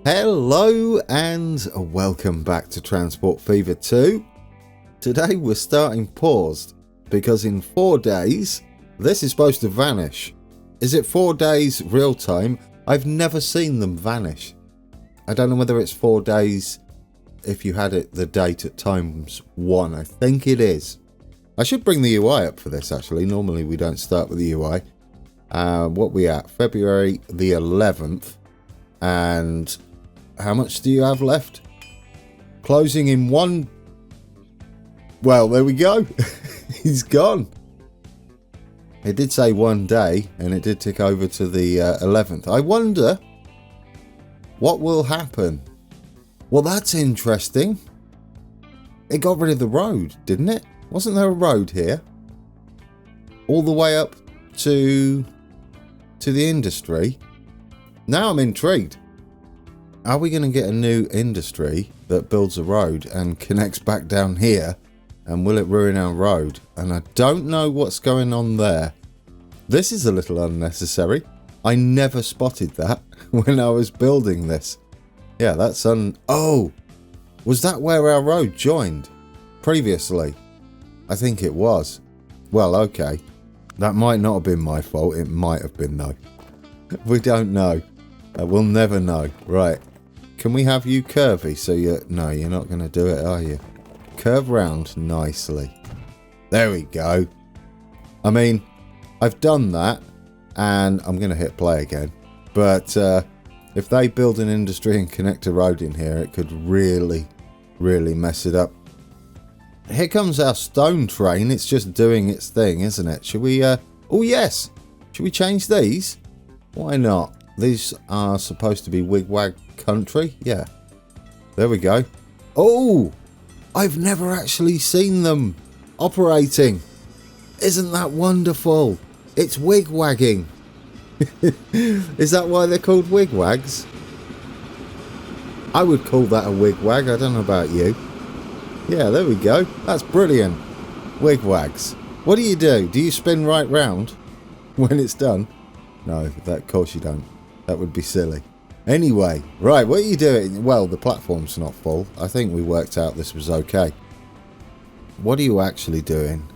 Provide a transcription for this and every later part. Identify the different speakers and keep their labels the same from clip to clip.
Speaker 1: Hello and welcome back to Transport Fever 2. Today we're starting paused because in 4 days this is supposed to vanish. Is it 4 days real time? I've never seen them vanish. I don't know whether it's 4 days if you had it the date at times 1. I think it is. I should bring the UI up for this actually. Normally we don't start with the UI. What we at? February the 11th. And how much do you have left? Closing in one. Well, there we go. He's gone. It did say 1 day and it did tick over to the 11th. I wonder what will happen. Well, that's interesting. It got rid of the road, didn't it? Wasn't there a road here? All the way up to the industry. Now I'm intrigued. Are we going to get a new industry that builds a road and connects back down here? And will it ruin our road? And I don't know what's going on there. This is a little unnecessary. I never spotted that when I was building this. Yeah, that's Oh! Was that where our road joined? Previously? I think it was. Well, okay. That might not have been my fault. It might have been, though. We don't know. We'll never know. Right. Can we have you curvy? So no, you're not going to do it, are you? Curve round nicely. There we go. I mean, I've done that and I'm going to hit play again. But if they build an industry and connect a road in here, it could really, really mess it up. Here comes our stone train. It's just doing its thing, isn't it? Should we... Oh, yes. Should we change these? Why not? These are supposed to be wigwag country. Yeah. There we go. Oh! I've never actually seen them operating. Isn't that wonderful? It's wigwagging. Is that why they're called wigwags? I would call that a wigwag. I don't know about you. Yeah, there we go. That's brilliant. Wigwags. What do? Do you spin right round when it's done? No, of course you don't. That would be silly. Anyway, right, what are you doing? Well, the platform's not full. I think we worked out this was okay. What are you actually doing?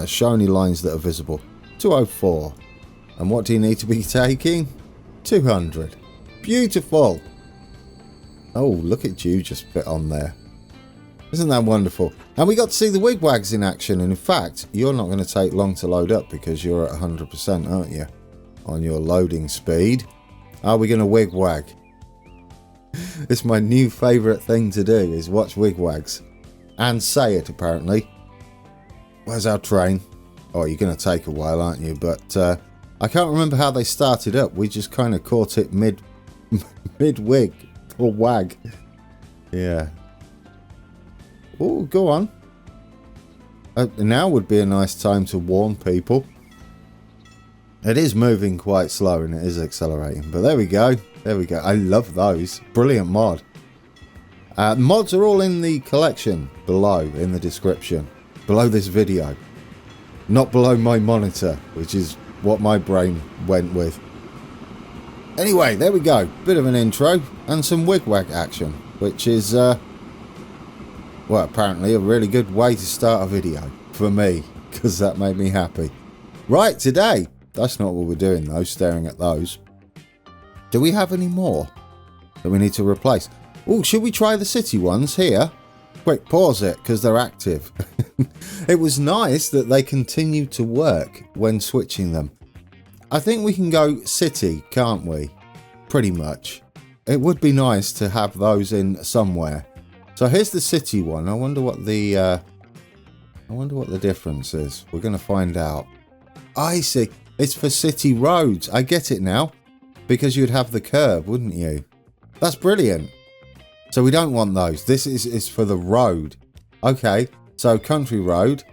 Speaker 1: Show any lines that are visible. 204. And what do you need to be taking? 200. Beautiful. Oh, look at you just fit on there. Isn't that wonderful? And we got to see the wigwags in action. And in fact, you're not going to take long to load up because you're at 100%, aren't you? On your loading speed. Are we going to wigwag? It's my new favourite thing to do is watch wigwags. And say it, apparently. Where's our train? Oh, you're going to take a while, aren't you? But I can't remember how they started up. We just kind of caught it mid-wig. Or wag. Yeah. Oh, go on. Now would be a nice time to warn people. It is moving quite slow and it is accelerating. But there we go. There we go. I love those. Brilliant mod. Mods are all in the collection below in the description. Below this video. Not below my monitor, which is what my brain went with. Anyway, there we go. Bit of an intro and some wigwag action. Which is, well, apparently a really good way to start a video. For me. Because that made me happy. Right, today. That's not what we're doing though, staring at those. Do we have any more that we need to replace? Oh, should we try the city ones here? Quick, pause it, because they're active. It was nice that they continue to work when switching them. I think we can go city, can't we? Pretty much. It would be nice to have those in somewhere. So here's the city one. I wonder what the difference is. We're going to find out. I see. It's for city roads. I get it now. Because you'd have the curb, wouldn't you? That's brilliant. So we don't want those. This is for the road. Okay. So country road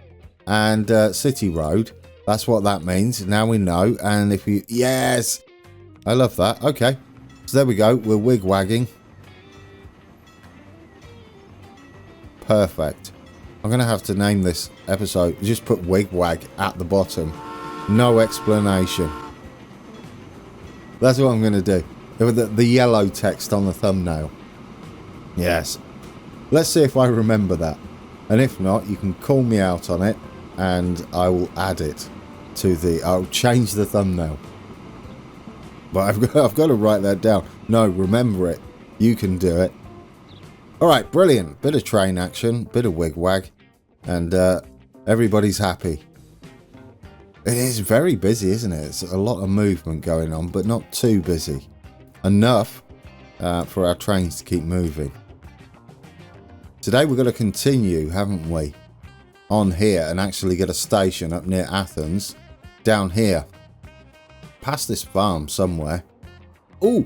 Speaker 1: and city road. That's what that means. Now we know. And if you... Yes! I love that. Okay. So there we go. We're wigwagging. Perfect. I'm going to have to name this episode. Just put wigwag at the bottom. No explanation. That's what I'm going to do. The yellow text on the thumbnail. Yes. Let's see if I remember that. And if not, you can call me out on it and I will add it to I'll change the thumbnail. But I've got to write that down. No, remember it. You can do it. Alright, brilliant. Bit of train action, bit of wigwag, and everybody's happy. It is very busy, isn't it? It's a lot of movement going on, but not too busy. Enough for our trains to keep moving. Today we're going to continue, haven't we, on here and actually get a station up near Athens, down here, past this farm somewhere. Oh,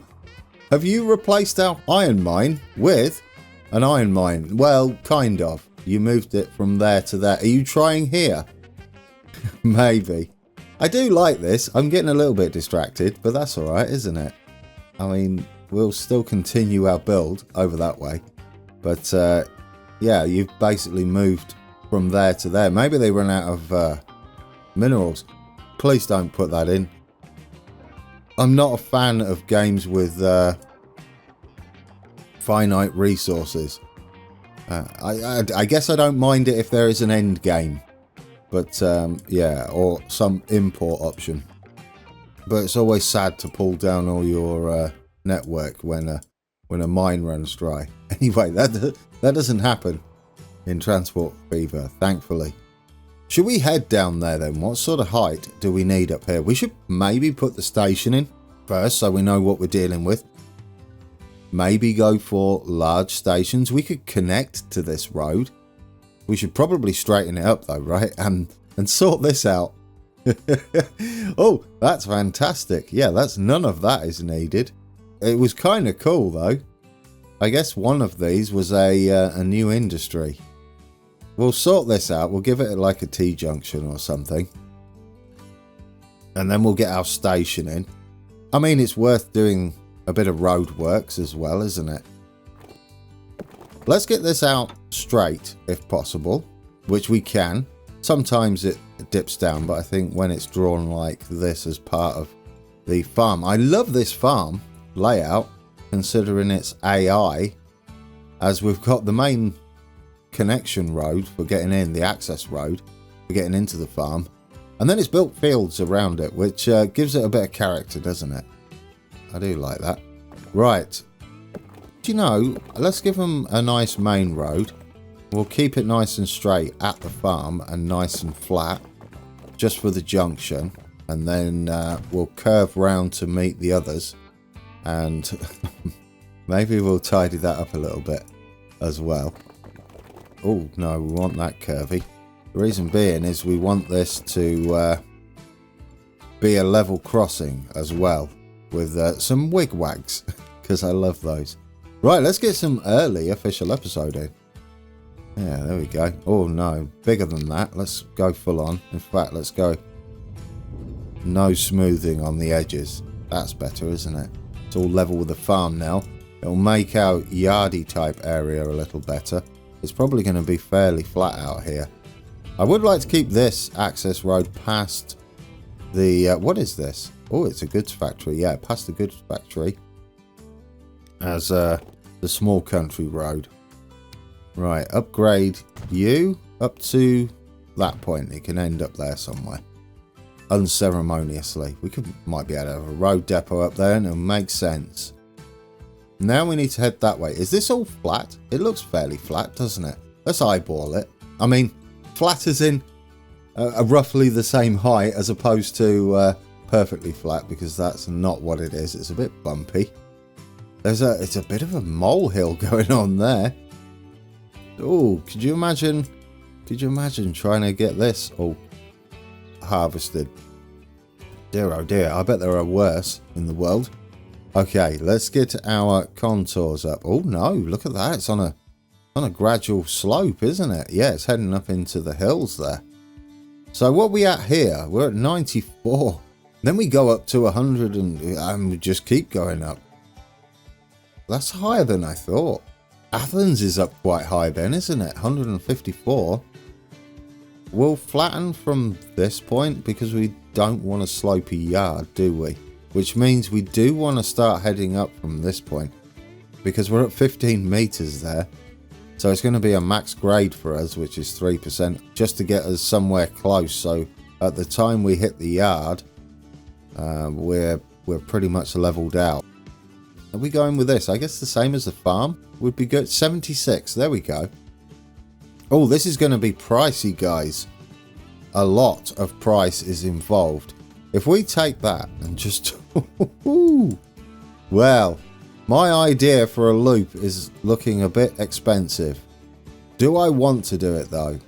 Speaker 1: have you replaced our iron mine with an iron mine? Well, kind of. You moved it from there to there. Are you trying here? Maybe. I do like this. I'm getting a little bit distracted, but that's alright, isn't it? I mean, we'll still continue our build over that way. But, yeah, you've basically moved from there to there. Maybe they run out of minerals. Please don't put that in. I'm not a fan of games with finite resources. I guess I don't mind it if there is an end game. But, yeah, or some import option. But it's always sad to pull down all your network when a mine runs dry. Anyway, that doesn't happen in Transport Fever, thankfully. Should we head down there then? What sort of height do we need up here? We should maybe put the station in first so we know what we're dealing with. Maybe go for large stations. We could connect to this road. We should probably straighten it up though, right? And sort this out. Oh, that's fantastic. Yeah, none of that is needed. It was kind of cool though. I guess one of these was a new industry. We'll sort this out. We'll give it like a T-junction or something. And then we'll get our station in. I mean, it's worth doing a bit of road works as well, isn't it? Let's get this out straight, if possible, which we can. Sometimes it dips down, but I think when it's drawn like this as part of the farm. I love this farm layout, considering it's AI, as we've got the main connection road for getting in, the access road for getting into the farm, and then it's built fields around it, which gives it a bit of character, doesn't it? I do like that. Right, do you know, let's give them a nice main road. We'll keep it nice and straight at the farm and nice and flat just for the junction, and then we'll curve round to meet the others, and maybe we'll tidy that up a little bit as well. Oh no, we want that curvy. The reason being is we want this to be a level crossing as well, with some wigwags, because I love those. Right, let's get some early official episode in. Yeah, there we go. Oh no, bigger than that. Let's go full on. In fact, let's go no smoothing on the edges. That's better, isn't it? It's all level with the farm now. It'll make our yardy type area a little better. It's probably going to be fairly flat out here. I would like to keep this access road past the... what is this? Oh, it's a goods factory. Yeah, past the goods factory. As the small country road. Right, upgrade you up to that point. It can end up there somewhere. Unceremoniously. We might be able to have a road depot up there and it'll make sense. Now we need to head that way. Is this all flat? It looks fairly flat, doesn't it? Let's eyeball it. I mean, flat as in roughly the same height as opposed to perfectly flat, because that's not what it is. It's a bit bumpy. It's a bit of a molehill going on there. Oh, could you imagine trying to get this all harvested? Dear oh dear, I bet there are worse in the world. Okay, let's get our contours up. Oh no, look at that. It's on a gradual slope, isn't it? Yeah, it's heading up into the hills there. So what are we at here? We're at 94. Then we go up to 100 and we just keep going up. That's higher than I thought. Athens is up quite high then, isn't it? 154. We'll flatten from this point because we don't want a slopey yard, do we? which means we do want to start heading up from this point, because we're at 15 meters there. So it's going to be a max grade for us, which is 3%, just to get us somewhere close. So at the time we hit the yard, we're pretty much leveled out. Are we going with this? I guess the same as the farm would be good. 76, there we go. Oh, this is going to be pricey, guys. A lot of price is involved. If we take that and just... well, my idea for a loop is looking a bit expensive. Do I want to do it though?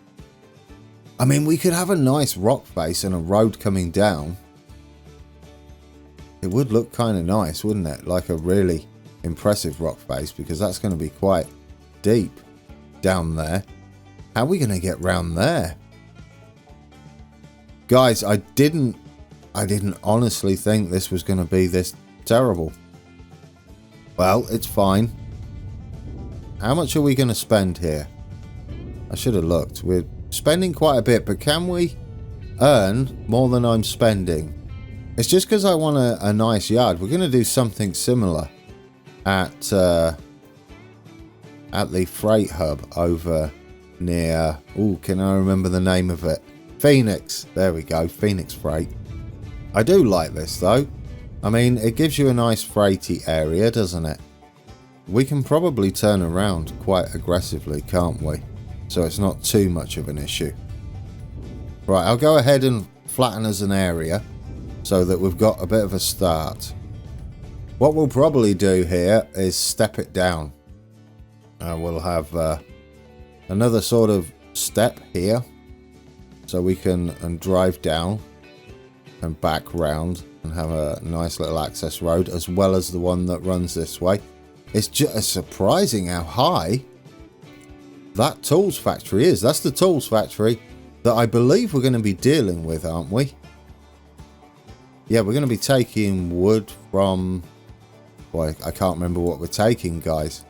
Speaker 1: I mean, we could have a nice rock face and a road coming down. It would look kind of nice, wouldn't it? Like a really impressive rock face, because that's going to be quite deep down there. How are we going to get round there? Guys, I didn't honestly think this was going to be this terrible. Well, it's fine. How much are we going to spend here? I should have looked. We're spending quite a bit, but can we earn more than I'm spending? It's just because I want a nice yard. We're going to do something similar at the freight hub over near... Oh, can I remember the name of it? Phoenix. There we go. Phoenix Freight. I do like this, though. I mean, it gives you a nice freighty area, doesn't it? We can probably turn around quite aggressively, can't we? So it's not too much of an issue. Right, I'll go ahead and flatten us an area so that we've got a bit of a start. What we'll probably do here is step it down. We'll have another sort of step here, so we can drive down and back round and have a nice little access road, as well as the one that runs this way. It's just surprising how high that tools factory is. That's the tools factory that I believe we're going to be dealing with, aren't we? Yeah, we're going to be taking wood from... Boy, I can't remember what we're taking, guys.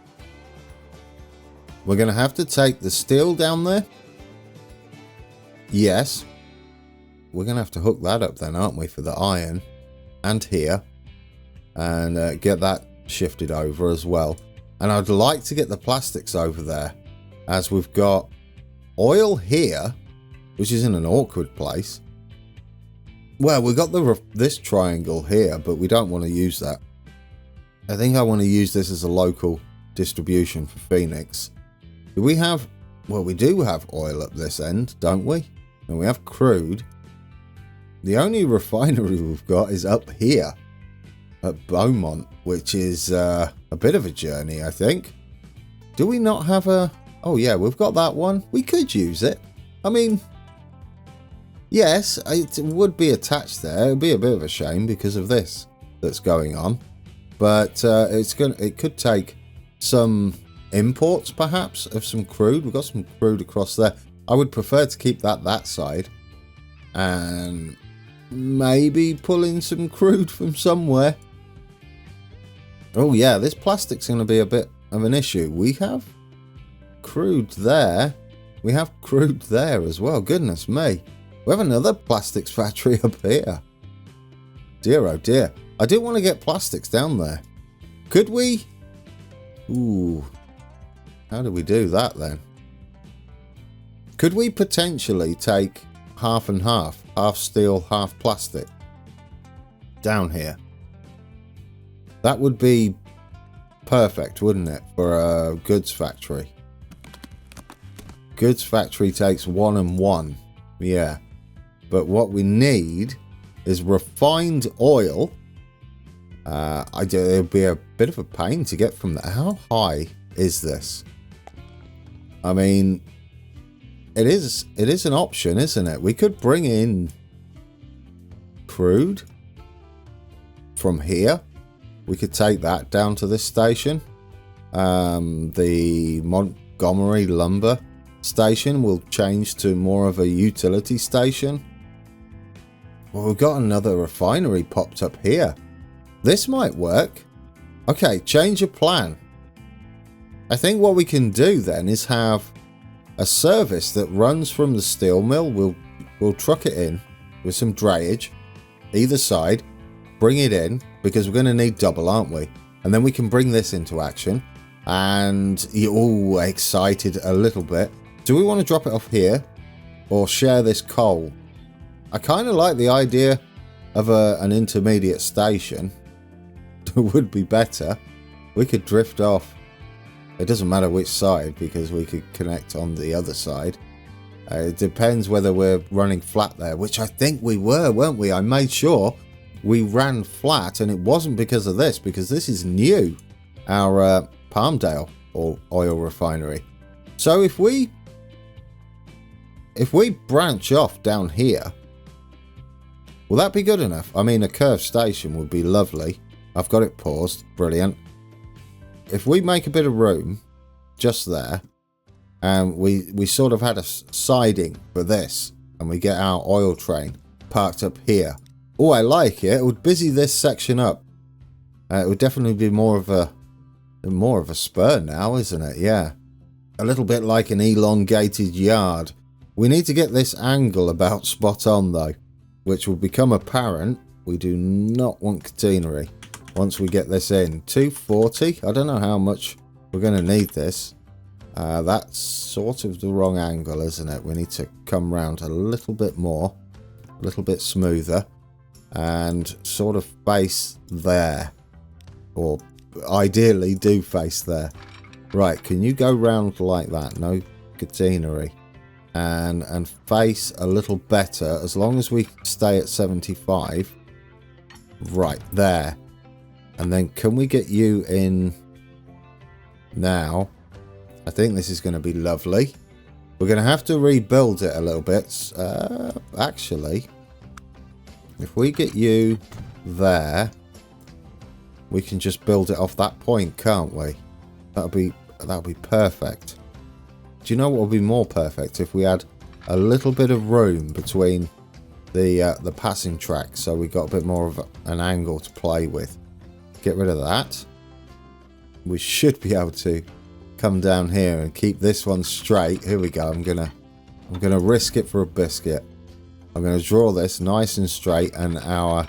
Speaker 1: We're going to have to take the steel down there. Yes. We're going to have to hook that up then, aren't we, for the iron. And here. And get that shifted over as well. And I'd like to get the plastics over there, as we've got oil here, which is in an awkward place. Well, we've got this triangle here, but we don't want to use that. I think I want to use this as a local distribution for Phoenix. Do we have... Well, we do have oil up this end, don't we? And we have crude. The only refinery we've got is up here at Beaumont, which is a bit of a journey, I think. Do we not have a... Oh, yeah, we've got that one. We could use it. I mean... Yes, it would be attached there. It would be a bit of a shame because of this that's going on. But it could take some imports, perhaps, of some crude. We've got some crude across there. I would prefer to keep that side. And maybe pull in some crude from somewhere. Oh, yeah, this plastic's going to be a bit of an issue. We have crude there. We have crude there as well. Goodness me. We have another plastics factory up here. Dear, oh dear. I do want to get plastics down there. Could we? Ooh. How do we do that then? Could we potentially take half and half? Half steel, half plastic. Down here. That would be perfect, wouldn't it? For a goods factory. Goods factory takes 1 and 1. Yeah. But what we need is refined oil. It'll be a bit of a pain to get from there. How high is this? I mean, it is an option, isn't it? We could bring in crude from here. We could take that down to this station. The Montgomery lumber station will change to more of a utility station. Well, we've got another refinery popped up here. This might work. Okay, change of plan. I think what we can do then is have a service that runs from the steel mill. We'll truck it in with some drayage either side. bring it in, because we're going to need double, aren't we? And then we can bring this into action. And you're all excited a little bit. Do we want to drop it off here or share this coal? I kind of like the idea of an intermediate station. It would be better. We could drift off. It doesn't matter which side, because we could connect on the other side. It depends whether we're running flat there, which I think we were, weren't we? I made sure we ran flat, and it wasn't because of this, because this is new. Our Palmdale or oil refinery. So if we branch off down here, will that be good enough? I mean, a curved station would be lovely. I've got it paused. Brilliant. If we make a bit of room just there, and we sort of had a siding for this, and we get our oil train parked up here. Oh, I like it. It would busy this section up. It would definitely be more of a spur now, isn't it? Yeah. A little bit like an elongated yard. We need to get this angle about spot on, though, which will become apparent. We do not want catenary once we get this in. 240. I don't know how much we're going to need this. That's sort of the wrong angle, isn't it? We need to come round a little bit more, a little bit smoother, and sort of face there, or ideally do face there. Right, can you go round like that? No catenary. And face a little better, as long as we stay at 75. Right, there. And then can we get you in now? I think this is going to be lovely. We're going to have to rebuild it a little bit. Actually, if we get you there, we can just build it off that point, can't we? That'll be perfect. Do you know what would be more perfect? If we had a little bit of room between the passing tracks, so we got a bit more of an angle to play with. Get rid of that. We should be able to come down here and keep this one straight. Here we go. I'm gonna risk it for a biscuit. I'm gonna draw this nice and straight, and our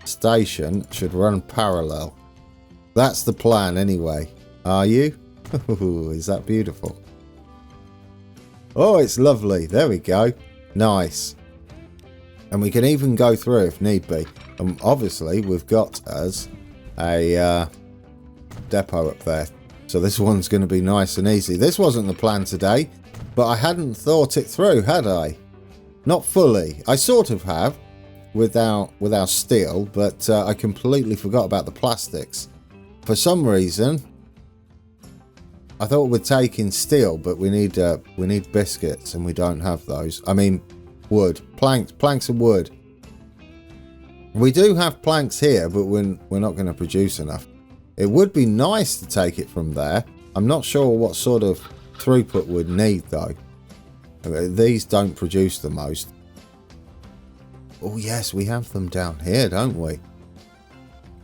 Speaker 1: station should run parallel. That's the plan anyway. Are you? Is that beautiful? Oh, it's lovely. There we go. Nice. And we can even go through if need be. And obviously we've got us a depot up there. So this one's going to be nice and easy. This wasn't the plan today, but I hadn't thought it through, had I? Not fully. I sort of have with our steel, but I completely forgot about the plastics. For some reason, I thought we'd take in steel, but we need biscuits, and we don't have those. I mean, wood, planks and wood. We do have planks here, but we're not going to produce enough. It would be nice to take it from there. I'm not sure what sort of throughput we'd need, though. These don't produce the most. Oh yes, we have them down here, don't we?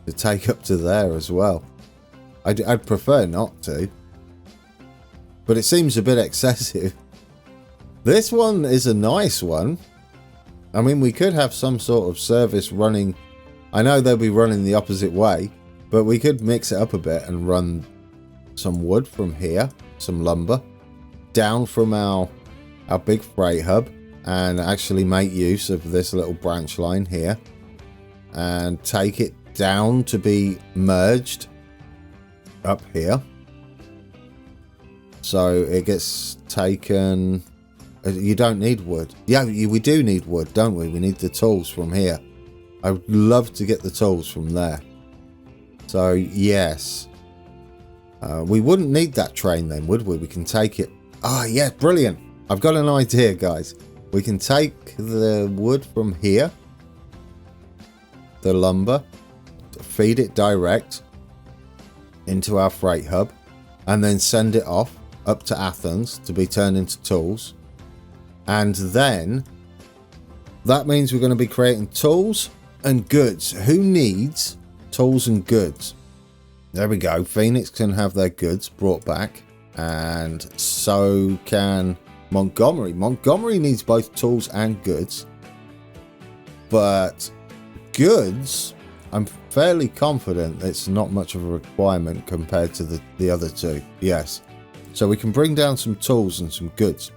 Speaker 1: To take up to there as well. I'd prefer not to, but it seems a bit excessive. This one is a nice one. I mean, we could have some sort of service running. I know they'll be running the opposite way, but we could mix it up a bit and run some wood from here, some lumber, down from our big freight hub, and actually make use of this little branch line here and take it down to be merged up here. So it gets taken. You don't need wood. Yeah, we do need wood, don't we? We need the tools from here. I would love to get the tools from there. So yes, we wouldn't need that train then, would we? We can take it. Ah, yeah, brilliant. I've got an idea, guys. We can take the wood from here, the lumber, feed it direct into our freight hub, and then send it off up to Athens to be turned into tools. And then that means we're going to be creating tools and goods. Who needs tools and goods? There we go. Phoenix can have their goods brought back, and so can Montgomery. Montgomery needs both tools and goods, but goods I'm fairly confident it's not much of a requirement compared to the other two. Yes. So we can bring down some tools and some goods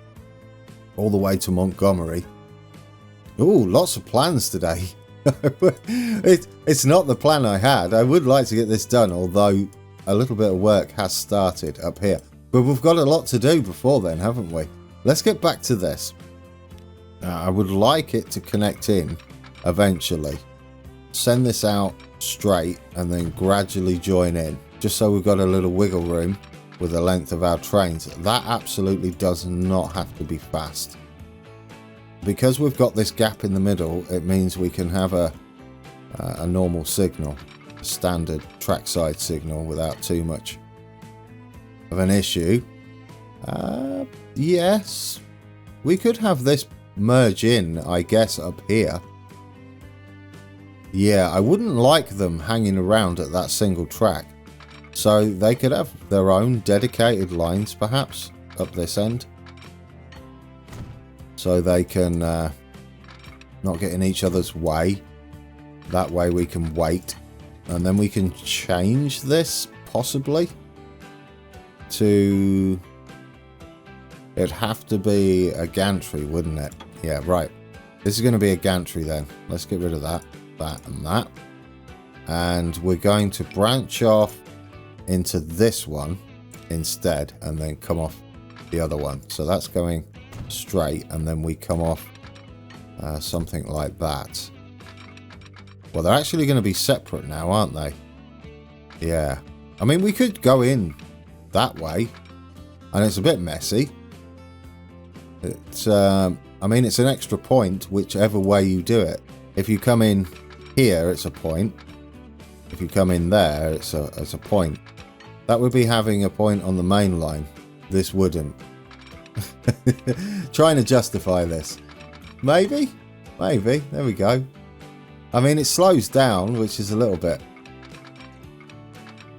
Speaker 1: all the way to Montgomery. Ooh, lots of plans today. It's not the plan I had. I would like to get this done, although a little bit of work has started up here. But we've got a lot to do before then, haven't we? Let's get back to this. I would like it to connect in eventually. Send this out straight and then gradually join in, just so we've got a little wiggle room with the length of our trains. That absolutely does not have to be fast. Because we've got this gap in the middle, it means we can have a normal signal, a standard trackside signal without too much of an issue. Yes, we could have this merge in, I guess, up here. Yeah, I wouldn't like them hanging around at that single track. So they could have their own dedicated lines, perhaps, up this end. So they can not get in each other's way. That way we can wait. And then we can change this, possibly, to... It'd have to be a gantry, wouldn't it? Yeah, right. This is going to be a gantry then. Let's get rid of that, that and that. And we're going to branch off into this one instead and then come off the other one. So that's going straight and then we come off something like that. Well, they're actually going to be separate now, aren't they? Yeah. I mean, we could go in that way and it's a bit messy. It's I mean, it's an extra point whichever way you do it. If you come in here, it's a point. If you come in there, it's a point. That would be having a point on the main line. This wouldn't. Trying to justify this. Maybe. There we go. I mean, it slows down, which is a little bit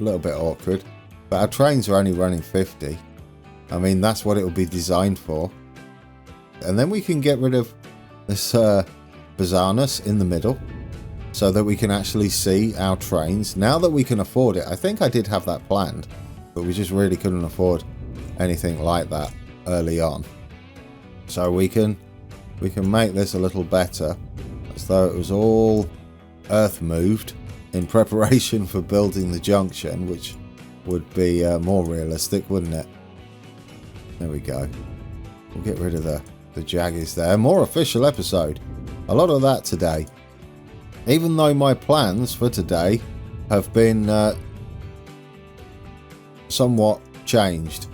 Speaker 1: awkward. But our trains are only running 50. I mean, that's what it will be designed for. And then we can get rid of this bizarreness in the middle so that we can actually see our trains. Now that we can afford it, I think I did have that planned, but we just really couldn't afford anything like that early on. So we can make this a little better, as though it was all earth moved in preparation for building the junction, which would be more realistic, wouldn't it? There we go. We'll get rid of the jaggies there. More official episode. A lot of that today. Even though my plans for today have been somewhat changed.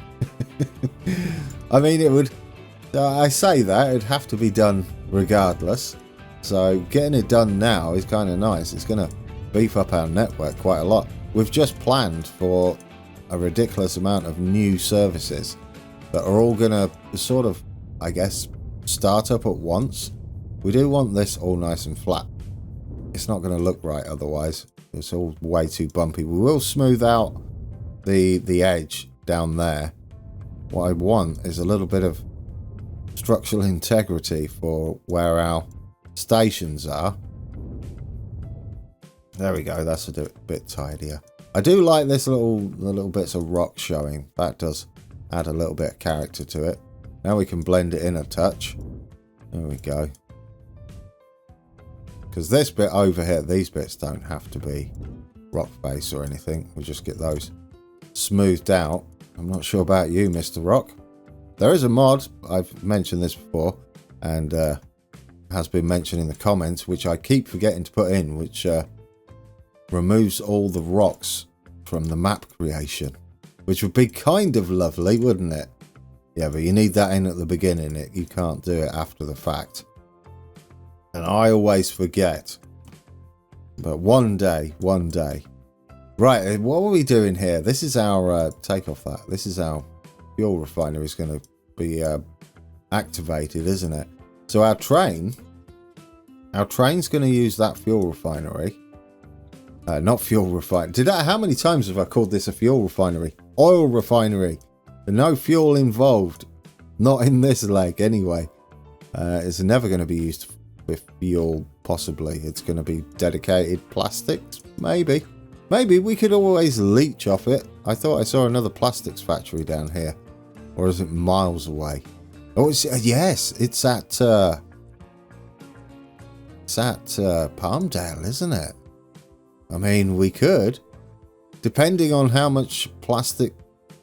Speaker 1: I mean, it would... I say that, it'd have to be done regardless. So getting it done now is kind of nice. It's going to beef up our network quite a lot. We've just planned for a ridiculous amount of new services that are all going to sort of, I guess, start up at once. We do want this all nice and flat. It's not going to look right otherwise. It's all way too bumpy. We will smooth out the edge down there. What I want is a little bit of structural integrity for where our stations are. There we go. That's a bit tidier. I do like this the little bits of rock showing. That does add a little bit of character to it. Now we can blend it in a touch. There we go. Because this bit over here, these bits don't have to be rock face or anything. We'll just get those smoothed out. I'm not sure about you, Mr. Rock. There is a mod, I've mentioned this before, and has been mentioned in the comments, which I keep forgetting to put in, which removes all the rocks from the map creation. Which would be kind of lovely, wouldn't it? Yeah, but you need that in at the beginning. You can't do it after the fact. And I always forget. But one day. Right, what are we doing here? This is our, take off that. This is our fuel refinery is going to be activated, isn't it? So our train's going to use that fuel refinery. Not fuel refinery. How many times have I called this a fuel refinery? Oil refinery. No fuel involved. Not in this leg, anyway. It's never going to be used with fuel possibly it's going to be dedicated plastics. Maybe we could always leech off it. I thought I saw another plastics factory down here, or is it miles away? Oh, yes, it's at Palmdale, isn't it? I mean, we could, depending on how much plastic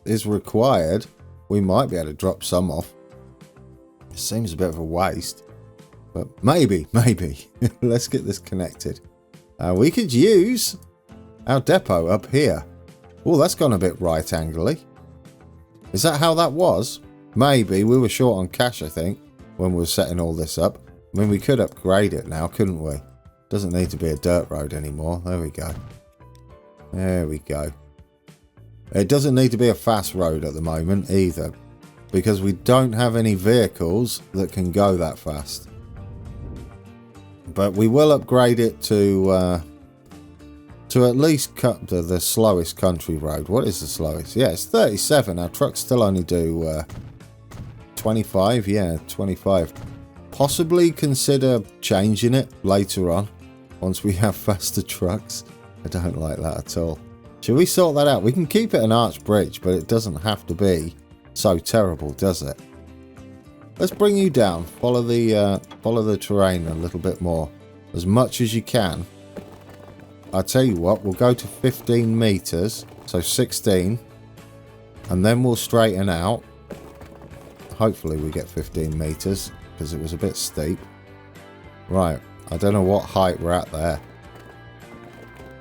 Speaker 1: is required, we might be able to drop some off. It seems a bit of a waste, but maybe. Let's get this connected. We could use our depot up here. Oh, that's gone a bit right angly. Is that how that was? Maybe we were short on cash, I think, when we were setting all this up. I mean, we could upgrade it now, couldn't we? Doesn't need to be a dirt road anymore. There we go. There we go. It doesn't need to be a fast road at the moment either, because we don't have any vehicles that can go that fast. But we will upgrade it to at least cut the slowest country road. What is the slowest? Yeah, it's 37. Our trucks still only do 25. Yeah, 25. Possibly consider changing it later on once we have faster trucks. I don't like that at all. Should we sort that out? We can keep it an arch bridge, but it doesn't have to be so terrible, does it? Let's bring you down. Follow the terrain a little bit more, as much as you can. I'll tell you what, we'll go to 15 meters, so 16, and then we'll straighten out. Hopefully we get 15 meters, because it was a bit steep. Right, I don't know what height we're at there.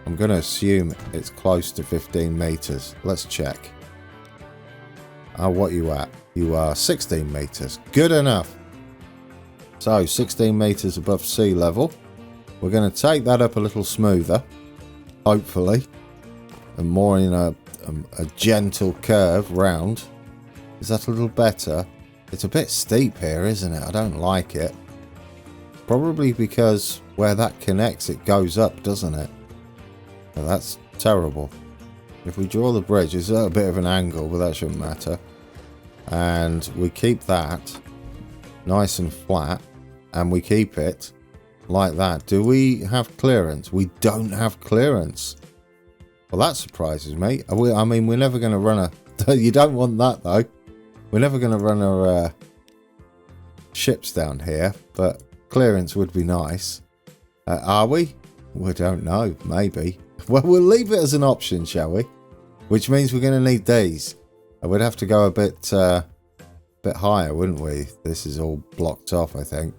Speaker 1: I'm going to assume it's close to 15 meters. Let's check. What are you at? You are 16 meters. Good enough. So 16 meters above sea level. We're going to take that up a little smoother, hopefully, and more in a gentle curve round. Is that a little better? It's a bit steep here, isn't it? I don't like it. Probably because where that connects, it goes up, doesn't it? Well, that's terrible. If we draw the bridge, it's at a bit of an angle, but that shouldn't matter. And we keep that nice and flat, and we keep it like that. Do we have clearance? We don't have clearance. Well, that surprises me. I mean, we're never going to run a... You don't want that, though. We're never going to run our ships down here, but clearance would be nice. Are we? We don't know. Maybe. Well, we'll leave it as an option, shall we? Which means we're going to need these. We'd have to go a bit higher, wouldn't we? This is all blocked off, I think.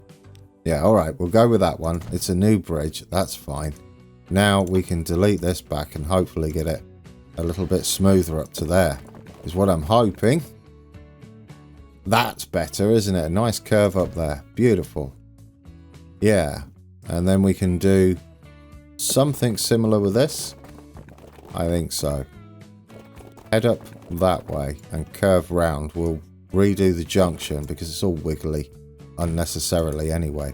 Speaker 1: Yeah, all right. We'll go with that one. It's a new bridge. That's fine. Now we can delete this back and hopefully get it a little bit smoother up to there. Is what I'm hoping. That's better, isn't it? A nice curve up there. Beautiful. Yeah. And then we can do something similar with this. I think so. Head up that way and curve round. We'll redo the junction because it's all wiggly unnecessarily anyway.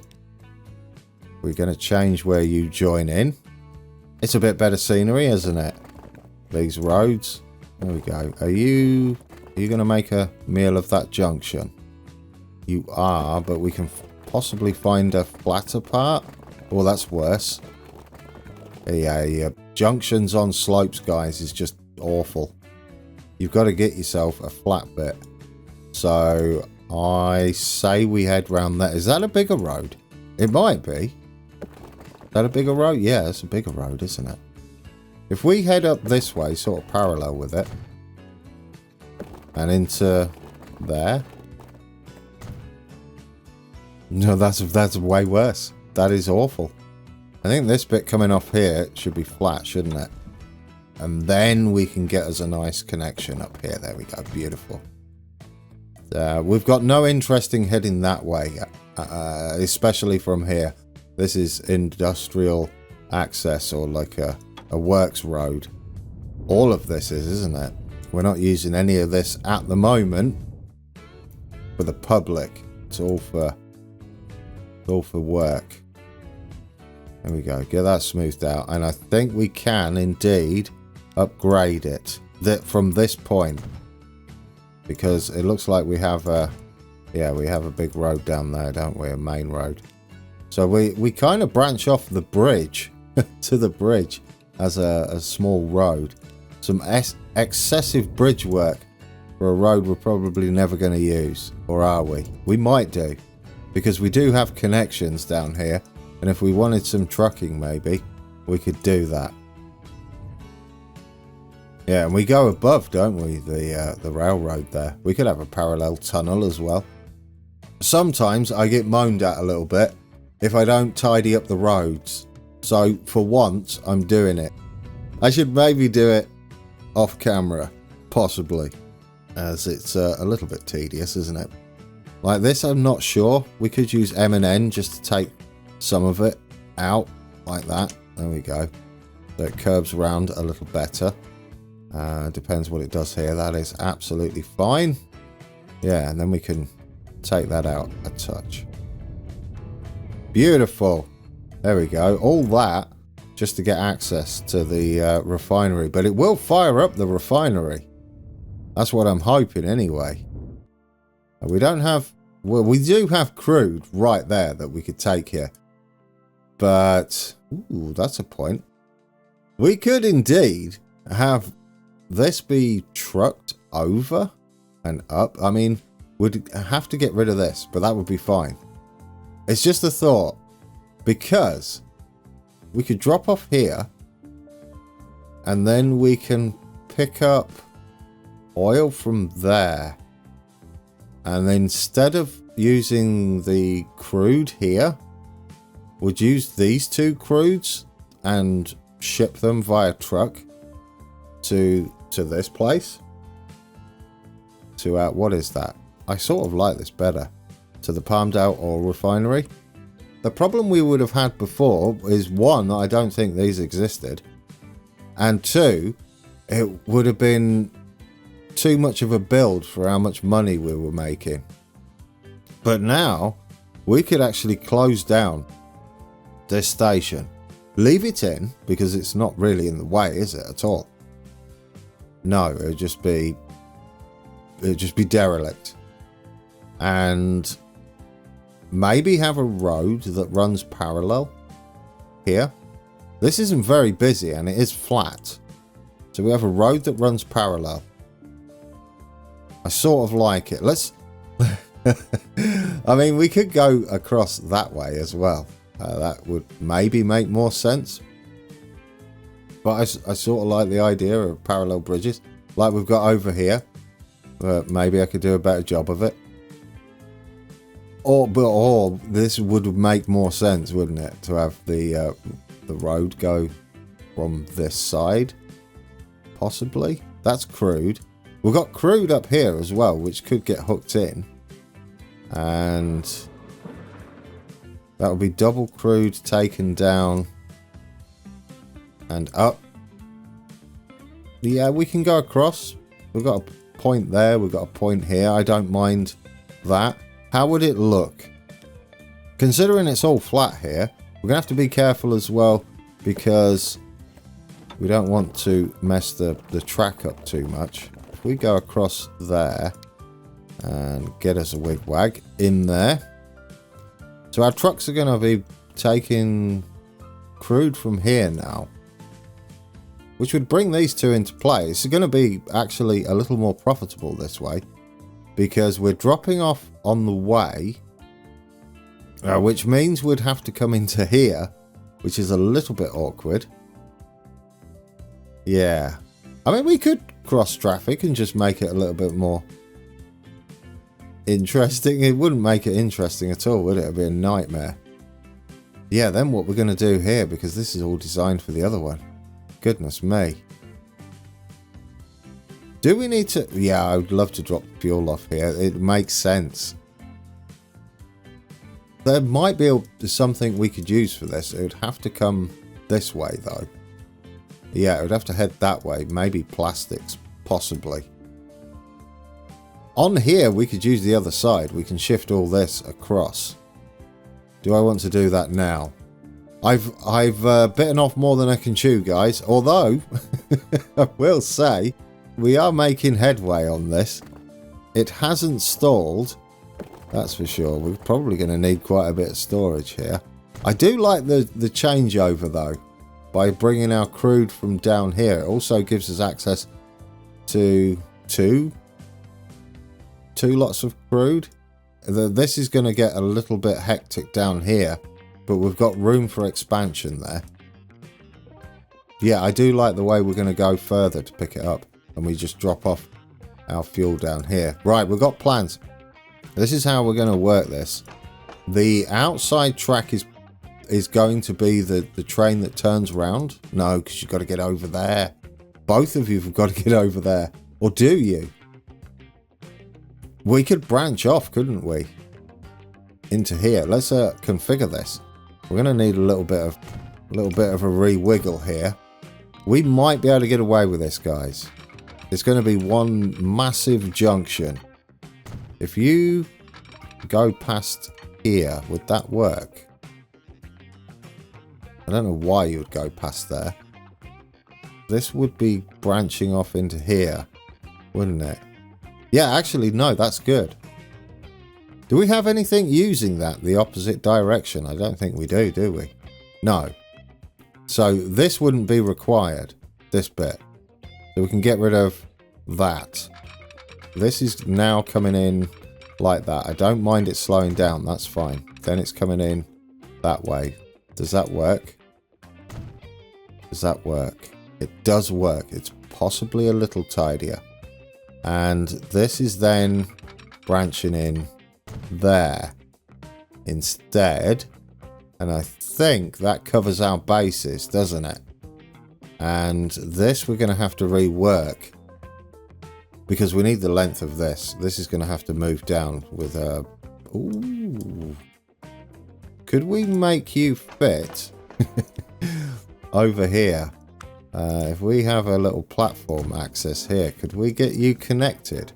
Speaker 1: We're going to change where you join in. It's a bit better scenery, isn't it? These roads. There we go. Are you going to make a meal of that junction? You are, but we can possibly find a flatter part. Oh, that's worse. Yeah. Junctions on slopes, guys, is just awful. You've got to get yourself a flat bit. So I say we head round there. Is that a bigger road? It might be. Is that a bigger road? Yeah, it's a bigger road, isn't it? If we head up this way, sort of parallel with it, and into there. No, that's way worse. That is awful. I think this bit coming off here should be flat, shouldn't it? And then we can get us a nice connection up here. There we go. Beautiful. We've got no interest in heading that way, especially from here. This is industrial access, or like a works road. All of this is, isn't it? We're not using any of this at the moment for the public. It's all for work. There we go. Get that smoothed out. And I think we can indeed upgrade it from this point. Because it looks like we have a big road down there, don't we? A main road. So we kind of branch off the bridge to the bridge as a small road. Some excessive bridge work for a road we're probably never going to use. Or are we? We might do. Because we do have connections down here. And if we wanted some trucking maybe, we could do that. Yeah, and we go above, don't we? The railroad there. We could have a parallel tunnel as well. Sometimes I get moaned at a little bit if I don't tidy up the roads. So for once, I'm doing it. I should maybe do it off camera, possibly, as it's a little bit tedious, isn't it? Like this, I'm not sure. We could use M&N just to take some of it out like that. There we go. So it curves around a little better. Depends what it does here. That is absolutely fine. Yeah, and then we can take that out a touch. Beautiful. There we go. All that just to get access to the refinery. But it will fire up the refinery. That's what I'm hoping anyway. We don't have... Well, we do have crude right there that we could take here. But... Ooh, that's a point. We could indeed have this be trucked over and up. I mean, we'd have to get rid of this, but that would be fine. It's just a thought. Because we could drop off here. And then we can pick up oil from there. And instead of using the crude here, we'd use these two crudes and ship them via truck to this place. To what is that? I sort of like this better. To the Palmdale Oil Refinery. The problem we would have had before is, one, I don't think these existed. And two, it would have been too much of a build for how much money we were making. But now, we could actually close down this station. Leave it in, because it's not really in the way, is it, at all? No, it would just be derelict. And maybe have a road that runs parallel here. This isn't very busy and it is flat. So we have a road that runs parallel. I sort of like it. Let's... I mean, we could go across that way as well. That would maybe make more sense. But I sort of like the idea of parallel bridges. Like we've got over here. But maybe I could do a better job of it. Or this would make more sense, wouldn't it? To have the road go from this side. Possibly. That's crude. We've got crude up here as well, which could get hooked in. And that would be double crude taken down and up. Yeah, we can go across. We've got a point there. We've got a point here. I don't mind that. How would it look? Considering it's all flat here, we're going to have to be careful as well because we don't want to mess the track up too much. If we go across there and get us a wigwag in there. So our trucks are going to be taking crude from here now. Which would bring these two into play. It's going to be actually a little more profitable this way. Because we're dropping off on the way. Which means we'd have to come into here. Which is a little bit awkward. Yeah. I mean, we could cross traffic and just make it a little bit more interesting. It wouldn't make it interesting at all, would it? It'd be a nightmare. Yeah, then what we're going to do here, because this is all designed for the other one. Goodness me. Do we need to... Yeah, I would love to drop fuel off here. It makes sense. There might be something we could use for this. It would have to come this way, though. Yeah, it would have to head that way. Maybe plastics, possibly. On here, we could use the other side. We can shift all this across. Do I want to do that now? I've bitten off more than I can chew, guys. Although, I will say, we are making headway on this. It hasn't stalled. That's for sure. We're probably going to need quite a bit of storage here. I do like the changeover though. By bringing our crude from down here, it also gives us access to two lots of crude. This is going to get a little bit hectic down here, but we've got room for expansion there. Yeah, I do like the way we're going to go further to pick it up, and we just drop off our fuel down here. Right, we've got plans. This is how we're going to work this. The outside track is going to be the train that turns round. No, because you've got to get over there. Both of you have got to get over there. Or do you? We could branch off, couldn't we? Into here. Let's configure this. We're going to need a little bit of a re-wiggle here. We might be able to get away with this, guys. It's going to be one massive junction. If you go past here, would that work? I don't know why you would go past there. This would be branching off into here, wouldn't it? Yeah, actually, no, that's good. Do we have anything using that the opposite direction? I don't think we do we? No. So this wouldn't be required, this bit. So we can get rid of that. This is now coming in like that. I don't mind it slowing down, that's fine. Then it's coming in that way. Does that work? Does that work? It does work. It's possibly a little tidier. And this is then branching in there instead. And I think that covers our bases, doesn't it? And this we're going to have to rework because we need the length of this. This is going to have to move down with a... Ooh. Could we make you fit over here? If we have a little platform access here, could we get you connected?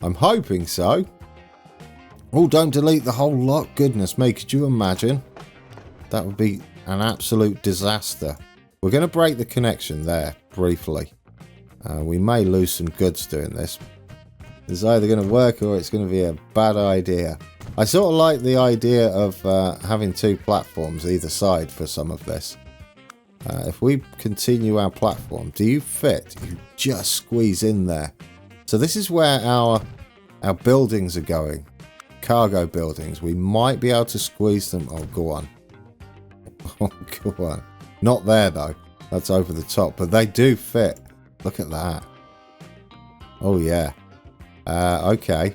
Speaker 1: I'm hoping so. Oh, don't delete the whole lot. Goodness me, could you imagine? That would be an absolute disaster. We're going to break the connection there, briefly. We may lose some goods doing this. It's either going to work or it's going to be a bad idea. I sort of like the idea of having two platforms either side for some of this. If we continue our platform, do you fit? You just squeeze in there. So this is where our buildings are going. Cargo buildings. We might be able to squeeze them. Oh, go on. Oh, go on. Not there, though. That's over the top. But they do fit. Look at that. Oh, yeah. Okay.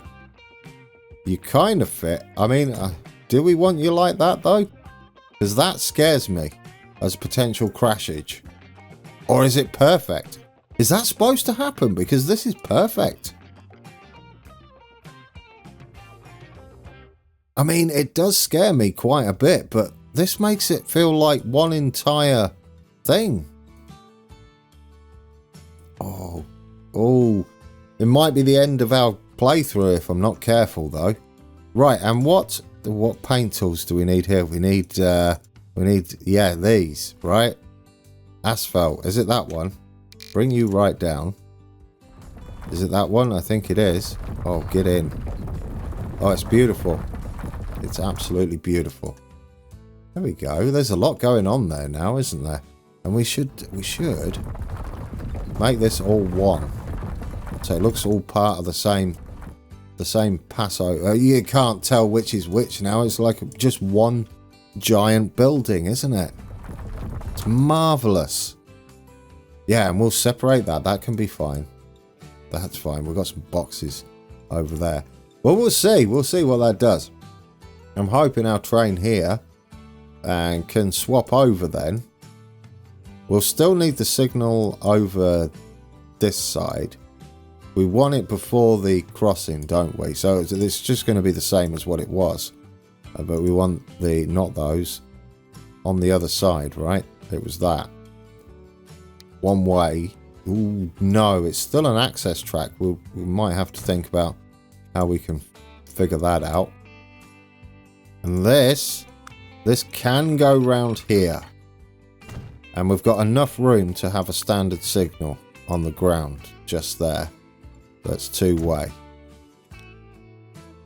Speaker 1: You kind of fit. I mean, do we want you like that, though? Because that scares me as potential crashage. Or is it perfect? Is that supposed to happen? Because this is perfect. I mean, it does scare me quite a bit, but this makes it feel like one entire thing. Oh, it might be the end of our playthrough if I'm not careful, though. Right, and what paint tools do we need here? We need, yeah, these, right? Asphalt, is it that one? Bring you right down. Is it that one? I think it is. Oh, get in. Oh, it's beautiful. It's absolutely beautiful. There we go. There's a lot going on there now, isn't there? And we should make this all one. So it looks all part of the same passo. You can't tell which is which now. It's like just one giant building, isn't it? It's marvelous. Yeah, and we'll separate that. That can be fine. That's fine. We've got some boxes over there. Well, we'll see. We'll see what that does. I'm hoping our train here and can swap over then. We'll still need the signal over this side. We want it before the crossing, don't we? So it's just going to be the same as what it was. But we want the, not those, on the other side, right? It was that. One way. Ooh, no, it's still an access track. We might have to think about how we can figure that out. And this can go round here. And we've got enough room to have a standard signal on the ground just there. That's two-way.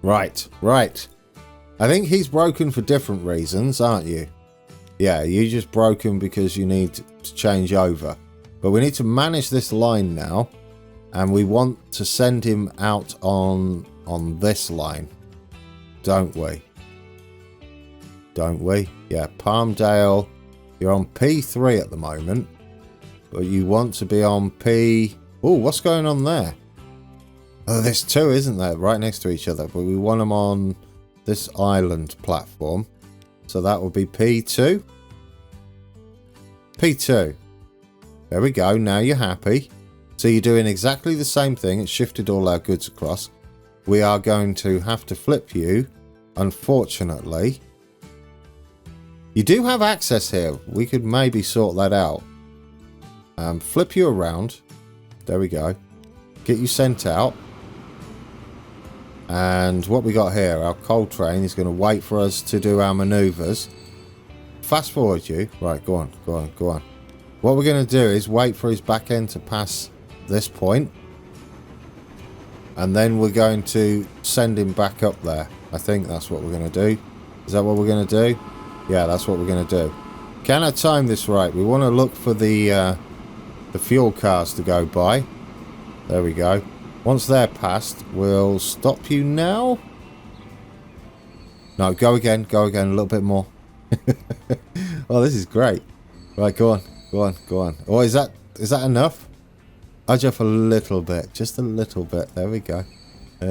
Speaker 1: Right. I think he's broken for different reasons, aren't you? Yeah, you just broken because you need to change over. But we need to manage this line now. And we want to send him out on this line. Don't we? Don't we? Yeah, Palmdale. You're on P3 at the moment. But you want to be on P... Oh, what's going on there? Oh, there's two, isn't there? Right next to each other. But we want them on this island platform. So that will be P2. P2. There we go. Now you're happy. So you're doing exactly the same thing. It's shifted all our goods across. We are going to have to flip you, unfortunately. You do have access here. We could maybe sort that out. Flip you around. There we go. Get you sent out. And what we got here, our coal train is going to wait for us to do our manoeuvres. Fast forward you. Right, go on, go on, go on. What we're going to do is wait for his back end to pass this point. And then we're going to send him back up there. I think that's what we're going to do. Is that what we're going to do? Yeah, that's what we're going to do. Can I time this right? We want to look for the fuel cars to go by. There we go. Once they're passed, we'll stop you now. No, go again, a little bit more. Oh, this is great. Right, go on, go on, go on. Oh, is that enough? Edge up a little bit, just a little bit. There we go.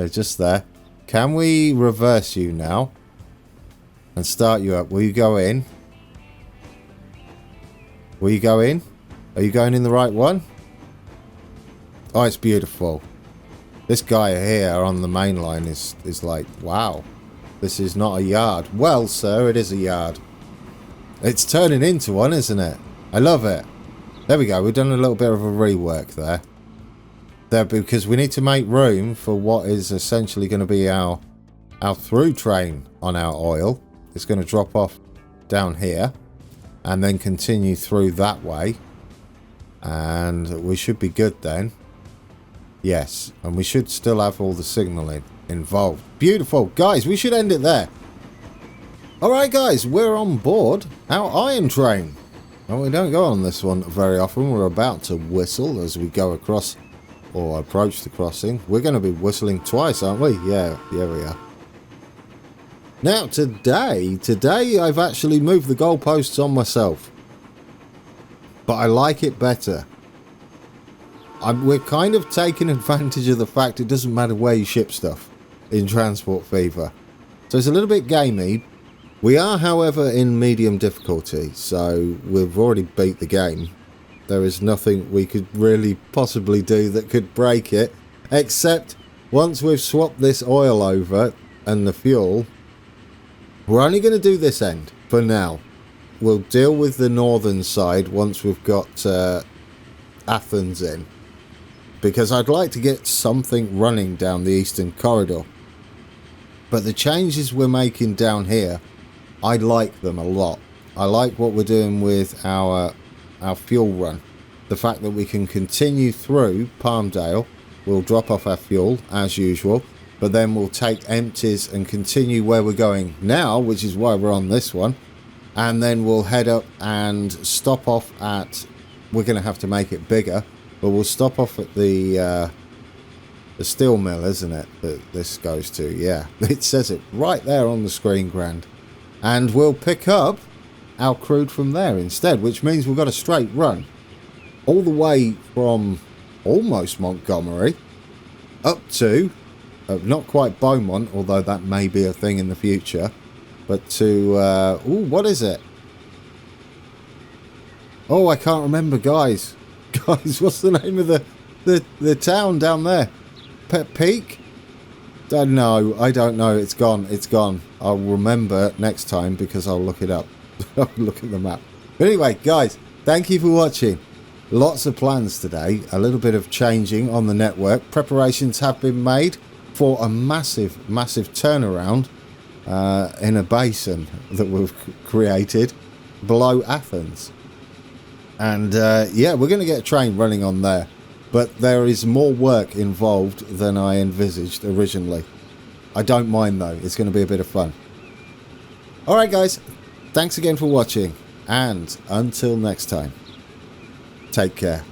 Speaker 1: Just there. Can we reverse you now and start you up? Will you go in? Will you go in? Are you going in the right one? Oh, it's beautiful. This guy here on the main line is like, wow, this is not a yard. Well, sir, it is a yard. It's turning into one, isn't it? I love it. There we go. We've done a little bit of a rework there. Because we need to make room for what is essentially going to be our through train on our oil. It's going to drop off down here and then continue through that way. And we should be good then. Yes, and we should still have all the signalling involved. Beautiful. Guys, we should end it there. Alright guys, we're on board our iron train. Well, we don't go on this one very often. We're about to whistle as we go across or approach the crossing. We're going to be whistling twice, aren't we? Yeah, we are. Now, today I've actually moved the goalposts on myself. But I like it better. We're kind of taking advantage of the fact it doesn't matter where you ship stuff in Transport Fever. So it's a little bit gamey. We are, however, in medium difficulty, so we've already beat the game. There is nothing we could really possibly do that could break it, except once we've swapped this oil over and the fuel, we're only going to do this end for now. We'll deal with the northern side once we've got Athens in. Because I'd like to get something running down the eastern corridor. But the changes we're making down here, I like them a lot. I like what we're doing with our fuel run. The fact that we can continue through Palmdale. We'll drop off our fuel as usual. But then we'll take empties and continue where we're going now, which is why we're on this one. And then we'll head up and stop off at... We're going to have to make it bigger. But we'll stop off at the steel mill, isn't it, that this goes to? Yeah, it says it right there on the screen, Grand. And we'll pick up our crude from there instead, which means we've got a straight run all the way from almost Montgomery up to, not quite Beaumont, although that may be a thing in the future, but to, ooh, what is it? Oh, I can't remember, guys. Guys, what's the name of the town down there? Pet Peak? Don't know. I don't know. It's gone. It's gone. I'll remember next time because I'll look it up. I'll look at the map. But anyway, guys, thank you for watching. Lots of plans today. A little bit of changing on the network. Preparations have been made for a massive, massive turnaround in a basin that we've created below Athens. And yeah, we're going to get a train running on there. But there is more work involved than I envisaged originally. I don't mind though. It's going to be a bit of fun. Alright guys, thanks again for watching, and until next time, take care.